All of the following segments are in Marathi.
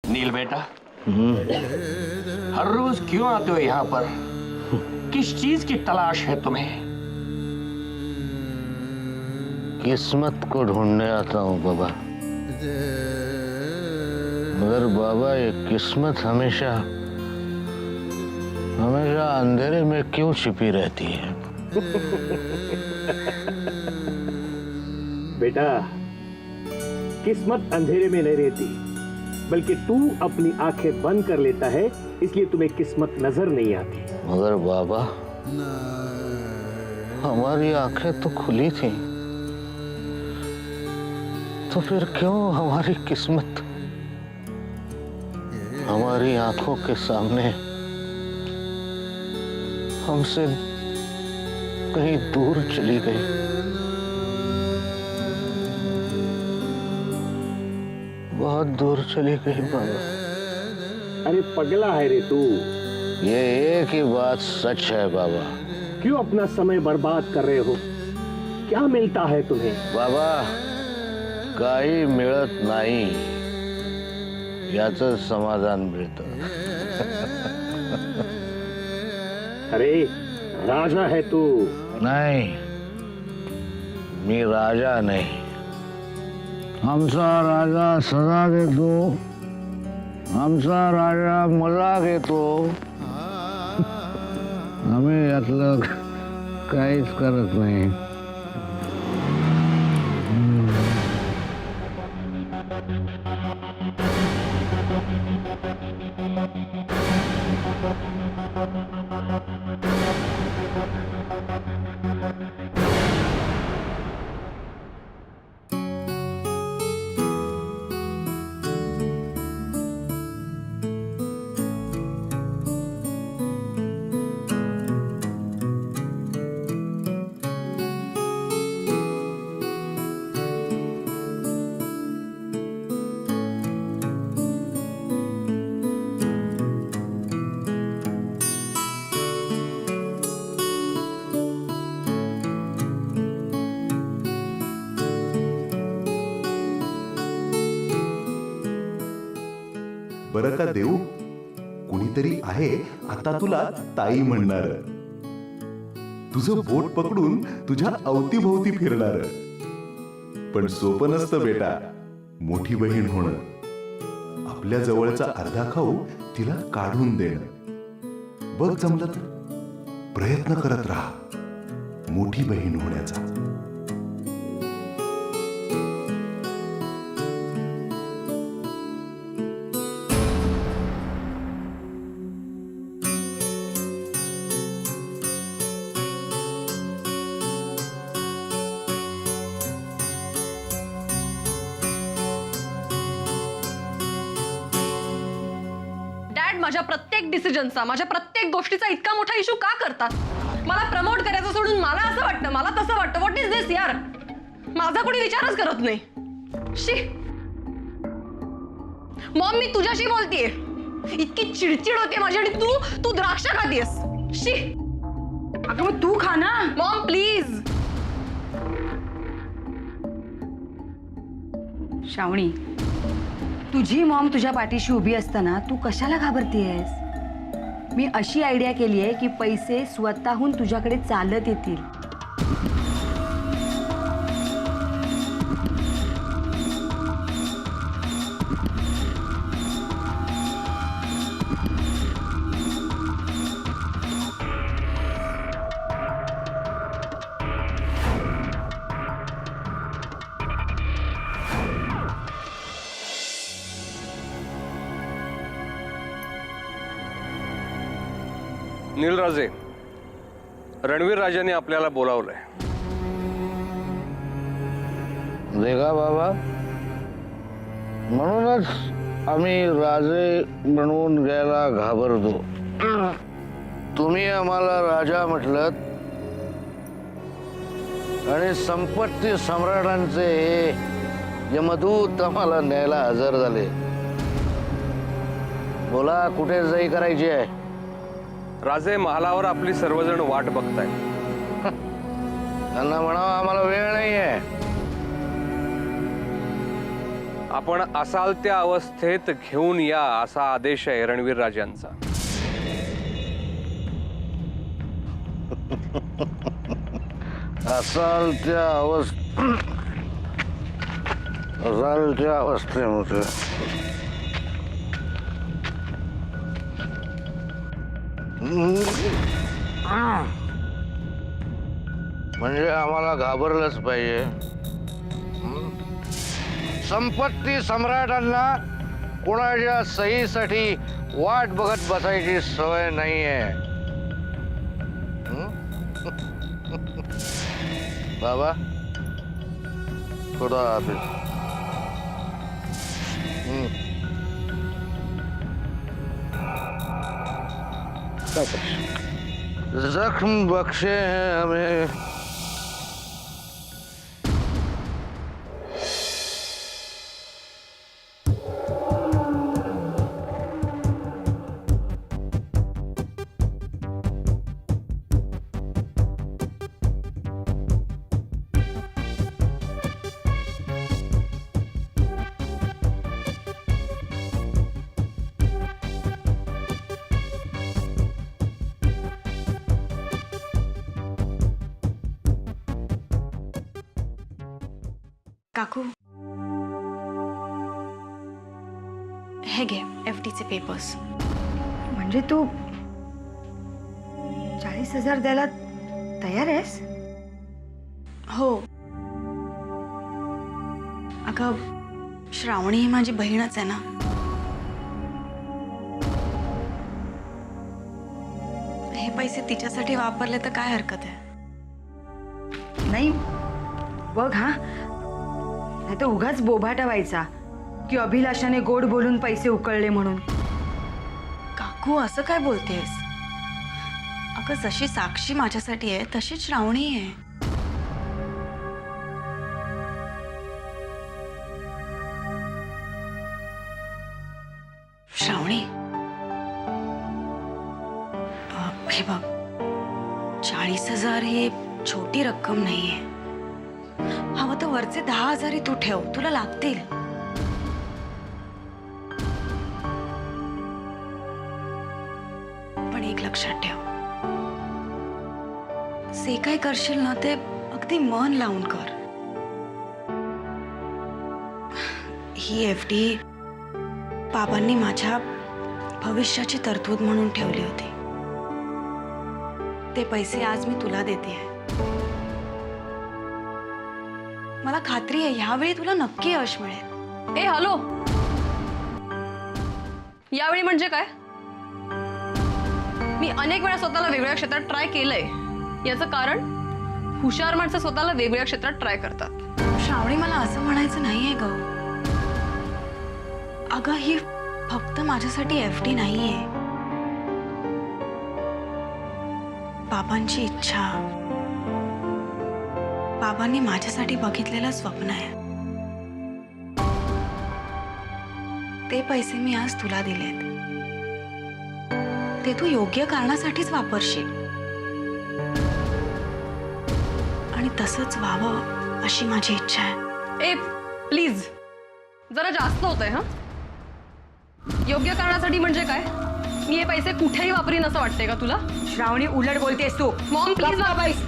नील बेटा, हर रोज क्यों आते हो यहाँ पर? किस चीज की तलाश है तुम्हें? किस्मत को ढूंढने आता हूँ बाबा। मगर बाबा, ये किस्मत हमेशा हमेशा अंधेरे में क्यों छिपी रहती है? बेटा, किस्मत अंधेरे में नहीं रहती, बल्कि तू अपनी आंखें बंद कर लेता है, इसलिए तुम्हें किस्मत नजर नहीं आती। मगर बाबा, हमारी आंखें तो खुली थी, तो फिर क्यों हमारी किस्मत हमारी आंखों के सामने हमसे कहीं दूर चली गई? बहुत दूर चली गई बाबा। अरे पगला है रे तू। ये एक ही बात सच है बाबा। क्यों अपना समय बर्बाद कर रहे हो? क्या मिलता है तुम्हें? बाबा, काही मिळत नाही याचं समाधान मिळतं। अरे राजा है तू। नहीं, मी राजा नहीं। आमचा राजा सजा घेतो, आमचा राजा मजा घेतो। आम्ही यातलं काहीच करत नाही। बरं का देऊ, कुणीतरी आहे आता तुला ताई म्हणणार, तुझं बोट पकडून तुझ्या अवतीभोवती फिरणार। पण सोपं नसतं बेटा मोठी बहीण होणं। आपल्या जवळचा अर्धा खाऊ तिला काढून देणं। बघ जमलं तर प्रयत्न करत राहा मोठी बहीण होण्याचा। माझ्या प्रत्येक डिसिजनचा, माझ्या प्रत्येक गोष्टीचा इतका मोठा इशू का करतात? मला प्रमोट करायचं सोडून मला असं वाटतं, मला तसं वाटतं। व्हॉट इज दिस यार? माझा कोणी विचारच करत नाही। शी मॉम, मी तुझ्याशी बोलतेय। इतकी चिडचिड होते माझी आणि तू द्राक्ष खातीयस। शी अगं मग तू खा ना। Maugham please. श्रावणी, तुझी मॉम तुझ्या पाठीशी उभी असताना तू कशाला घाबरतेयस? मी अशी आयडिया केली आहे की पैसे स्वतःहून तुझ्याकडे चालत येतील। नीलराजे, रणवीर राजाने आपल्याला बोलावलंय। देखा बाबा, म्हणूनच आम्ही राजे बनवून घ्यायला घाबरतो। तुम्ही आम्हाला राजा म्हटलं आणि संपत्ती सम्राटांचे यमदूत आम्हाला न्यायला हजर झाले। बोला, कुठे सही करायची आहे? राजे, महालावर आपली सर्वजण वाट बघतायत। त्यांना म्हणावं आम्हाला वेळ नाहीये। आपण असाल त्या अवस्थेत घेऊन या असा आदेश आहे रणवीर राजांचा. असाल त्या अवस्थेमध्ये म्हणजे आम्हाला घाबरलंच पाहिजे. संपत्ती सम्राटांना कोणाच्या सहीसाठी वाट बघत बसायची सवय नाहीये. बाबा खुदा हाफिज. जख्म बख्शे हैं हमें. काकू, हे घे FDचे पेपर्स. म्हणजे तू 40,000 द्यायला तयार आहेस? हो. अगं, श्रावणी ही माझी बहीणच आहे ना. हे पैसे तिच्यासाठी वापरले तर काय हरकत आहे? नाही बघ हा, नाही तर उगाच बोभाटा व्हायचा की अभिलाषाने गोड बोलून पैसे उकळले म्हणून. काकू, असं काय बोलतेस? अगं, जशी साक्षी माझ्यासाठी आहे तशीच श्रावणी आहे. श्रावणी, हे बघ, 40,000 ही छोटी रक्कम नाहीये. हवं तर वरचे 10,000 तू ठेव, तुला लागतील. पण एक लक्षात ठेव, जे काय करशील ना ते अगदी मन लावून कर. ही FD बाबांनी माझ्या भविष्याची तरतूद म्हणून ठेवली होती. ते पैसे आज मी तुला देते. मला खात्री आहे यावेळी तुला नक्की यश मिळेल. ए हॅलो, यावेळी म्हणजे काय? मी अनेक वेळा स्वतःला वेगळ्या क्षेत्रात ट्राय केलंय. याचं कारण हुशार माणसं स्वतःला वेगळ्या क्षेत्रात ट्राय करतात. श्रावणी, मला असं म्हणायचं नाहीये ग. अगं, ही फक्त माझ्यासाठी FD नाहीये. बाबांची इच्छा, बाबांनी माझ्यासाठी बघितलेलं स्वप्न आहे. ते पैसे मी आज तुला दिलेत. ते तू योग्य कारणासाठीच वापरशील आणि तसंच व्हावं अशी माझी इच्छा आहे. ए प्लीज, जरा जास्त होतंय. हा, योग्य कारणासाठी म्हणजे काय? मी हे पैसे कुठेही वापरीन असं वाटतंय का तुला? श्रावणी, उलट बोलतेस तू. मॉम प्लीज,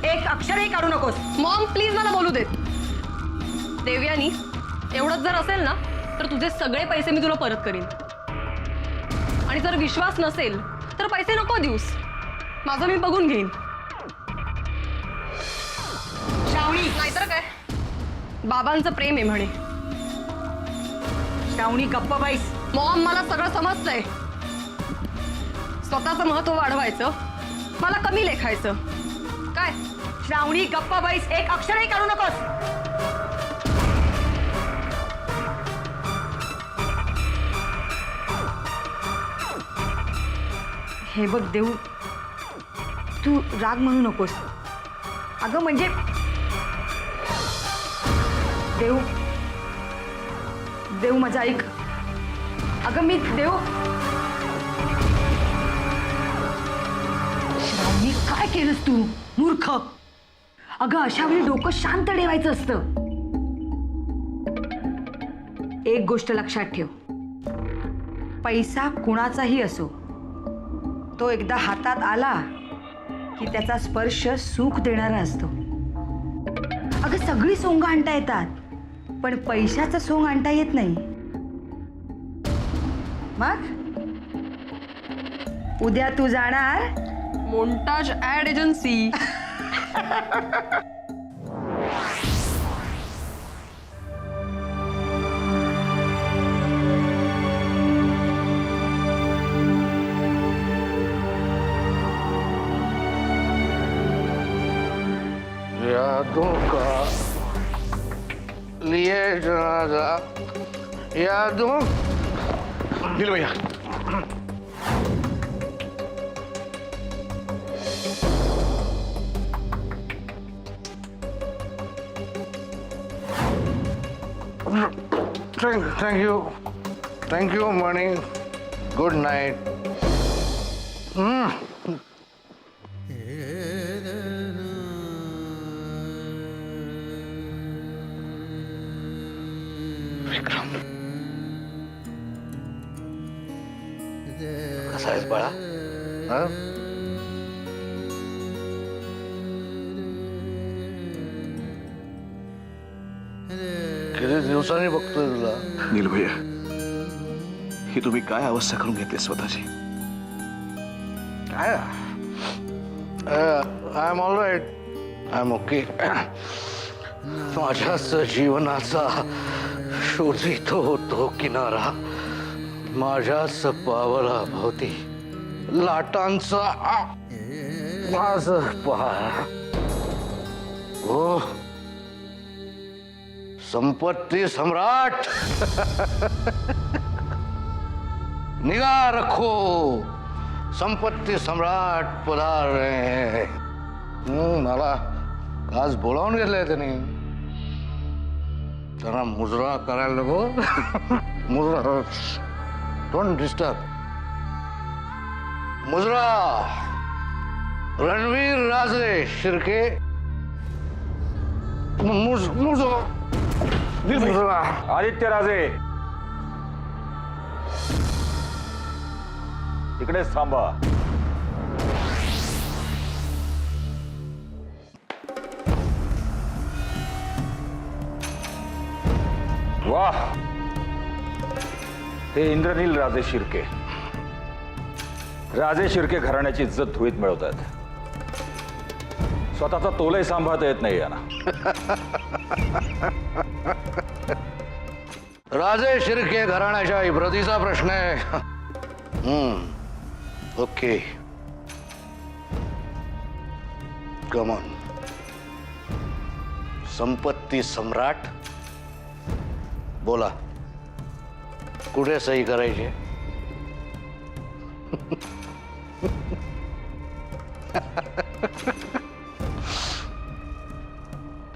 एक अक्षरही काढू नकोस. मॉम प्लीज मला बोलू देत. देवयानी, एवढंच जर असेल ना तर तुझे सगळे पैसे मी तुला परत करीन. आणि जर विश्वास नसेल तर पैसे नको देऊस, माझं मी बघून घेईन. श्रावणी, नाहीतर काय, बाबांचं प्रेम आहे म्हणे. श्रावणी गप्प बाईस. मॉम, मला सगळं समजतंय. स्वतःचं महत्व वाढवायचं, मला कमी लेखायचं. काय? श्रावणी गप्प बाईस, एक अक्षरही काढू नकोस. हे बघ देऊ, तू राग म्हणू नकोस. अगं म्हणजे देऊ, देऊ माझं ऐक. अगं मी देऊ, श्रावणी काय केलंस तू मूर्ख. अगं अशा वेळी डोकं शांत ठेवायचं असतं. एक गोष्ट लक्षात ठेव, पैसा कुणाचाही असो, तो एकदा हातात आला की त्याचा स्पर्श सुख देणारा असतो. अगं सगळी सोंग आणता येतात, पण पैशाचं सोंग आणता येत नाही. मग उद्या तू जाणार मोन्टाज ऍड एजन्सी. यादों का लिए जनाजा, यादों. नील भैया, thank you Mani. Good night. Vikram, कसा आहेस बाळा? हा? किती दिवसांनी बघतोय तुला. नील भैया, ही तुम्ही काय अवस्था करून घेतली स्वतःची? काय I am all right. I am okay. माझ्याच जीवनाचा शोधितो होतो किनारा, माझ्याच पावला भोवती लाटांचा आवाज पहा. हो, संपत्ती सम्राट. निगाह रखो, संपत्ती सम्राट पधार रहे हैं. मला आज बोलावून घेतलंय त्यांनी. त्यांना मुजरा करायला नको. मुजरा, डोंट डिस्टर्ब. मुजरा, रणवीर राजे शिर्के. मुजरा. आदित्य राजे, इकडेच थांबा. वाह, हे इंद्रनील राजे शिर्के. राजे शिर्के घराण्याची इज्जत धुळीत मिळवतात. स्वतःचा तोलही सांभाळता येत नाही यांना. राजे शिर्के घराण्याच्या इब्रतीचा प्रश्न आहे. Okay, come on. संपत्ती सम्राट, बोला, कुठे सही करायची?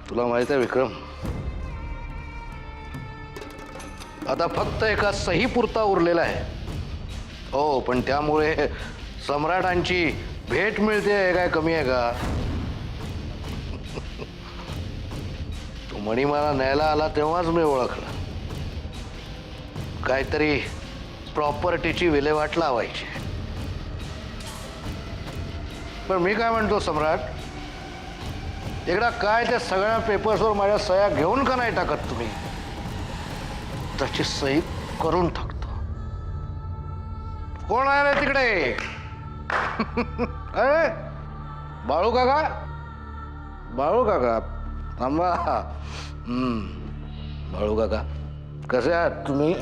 तुला माहित आहे विक्रम, आता फक्त एका सही पुरता उरलेला आहे. हो, पण त्यामुळे सम्राटांची भेट मिळते काय कमी आहे का? तो मणी मला न्यायला आला तेव्हाच मी ओळखलं. काहीतरी प्रॉपर्टीची विल्हेवाट लावायची. पण मी काय म्हणतो सम्राट, एकदा काय त्या सगळ्या पेपर्सवर माझ्या सह्या घेऊन का नाही टाकत तुम्ही? त्याची सही करून टाकतो. कोण आहे रे तिकडे? अरे बाळू काका, बाळू काका, थांबा. बाळू काका, कसे आहात तुम्ही?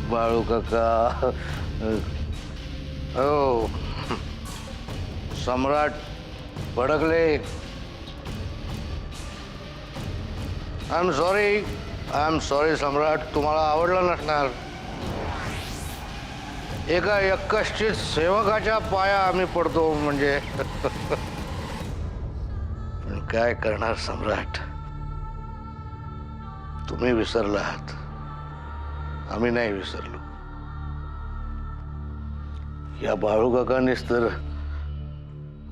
बाळू काका, हो, सम्राट भडकले. आय एम सॉरी सम्राट, तुम्हाला आवडलं नसणार. एका यक्कश्चित सेवकाच्या पाया आम्ही पडतो म्हणजे. पण काय करणार सम्राट, तुम्ही विसरलात, आम्ही नाही विसरलो. या बाळू काकांनीच तर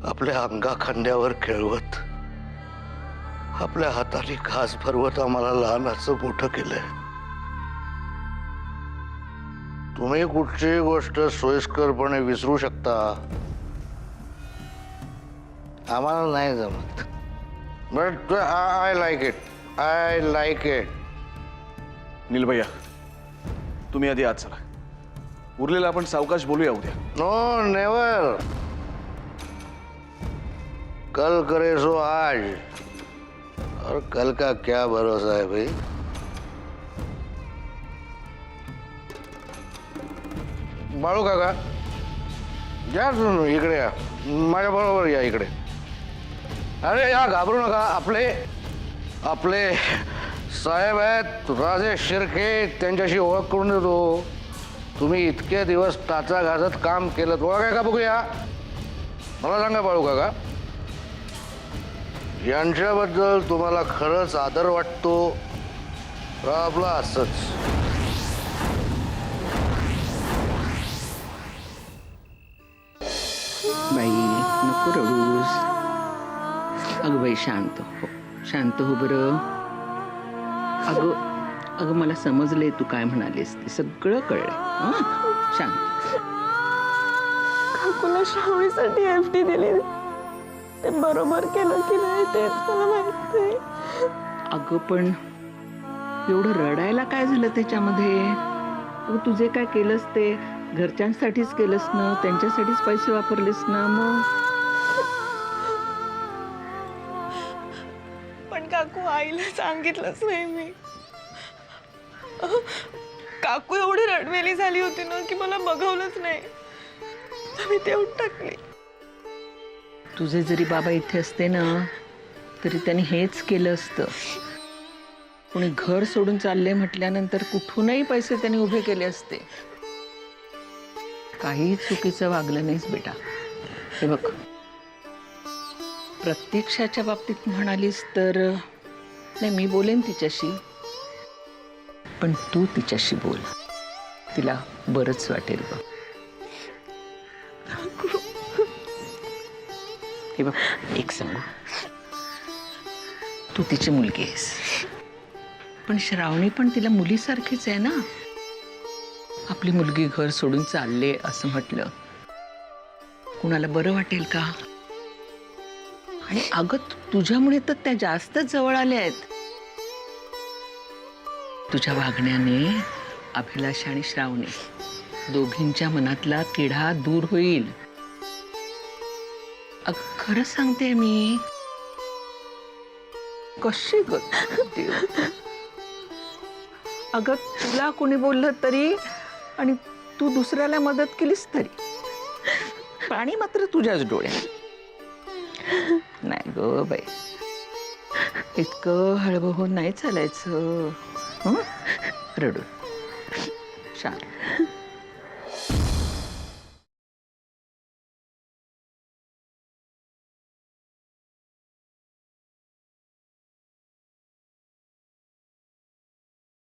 आपल्या अंगा खांद्यावर खेळवत, आपल्या हाताने घास भरवत आम्हाला लहानाचं मोठं केलंय. तुम्ही कुठची गोष्ट सोयीस्करपणे विसरू शकता, आम्हाला नाही जमत. But I like it, I like it. Neel भैया, तुम्ही आधी आत चला. उरलेला आपण सावकाश बोलूया उद्या. No never. कल करे सो आज, और कल का क्या भरोसा है भाई. बाळू काका, या तुम्ही इकडे या, माझ्या बरोबर या इकडे. अरे या, घाबरू नका. आपले साहेब आहेत राजेश शिर्के, त्यांच्याशी ओळख करून देतो. तुम्ही इतके दिवस टाचा घासत काम केलं, ओळख आहे का बघूया. मला सांगा बाळू काका, यांच्याबद्दल तुम्हाला खरंच आदर वाटतो का आपला असंच? बाई नको रडूस. अगं बाई शांत हो, शांत हो बरं. अगं मला समजलंय तू काय म्हणालीस ते सगळं कळलंय. शांत. काकूला श्रावणीसाठी FD दिली, ते बरोबर केलं की नाही तेच मला माहित नाही. अगं पण एवढं रडायला काय झालं त्याच्यामध्ये? अगं तुझे काय केलंस ते घरच्यांसाठीच केलंस ना, त्यांच्यासाठीच पैसे वापरलेस ना. मग पण काकू आईला सांगितलंच नाही मी. काकू एवढी रडवेली झाली होती ना की मला बघवलंच नाही, मी देऊन टाकली. तुझे जरी बाबा इथे असते ना तरी त्यांनी हेच केलं असतं. कोणी घर सोडून चालले म्हटल्यानंतर कुठूनही पैसे त्यांनी उभे केले असते. काही चुकीचं वागलं नाहीस बेटा. हे बघ, प्रत्यक्षाच्या बाबतीत म्हणालीस तर नाही, मी बोलेन तिच्याशी, पण तू तिच्याशी बोल, तिला बरंच वाटेल बघ. हे बघ, एक सांगू, तू तिची मुलगी आहेस, पण श्रावणी पण तिला मुलीसारखीच आहे ना. आपली मुलगी घर सोडून चालले असं म्हटलं कुणाला बरं वाटेल का? आणि अगं तुझ्यामुळे तर त्या जास्त जवळ आल्या आहेत. तुझ्या वागण्याने अभिलाष आणि श्रावणी दोघींच्या मनातला किडा दूर होईल. खरं सांगते मी. कशी ग देव. अगं तुला कोणी बोललं तरी आणि तू दुसऱ्याला मदत केलीस तरी पाणी मात्र तुझ्याच डोळ्यात. नाही ग बाई, इतकं हळवहून नाही चालायचं. रडू शांत.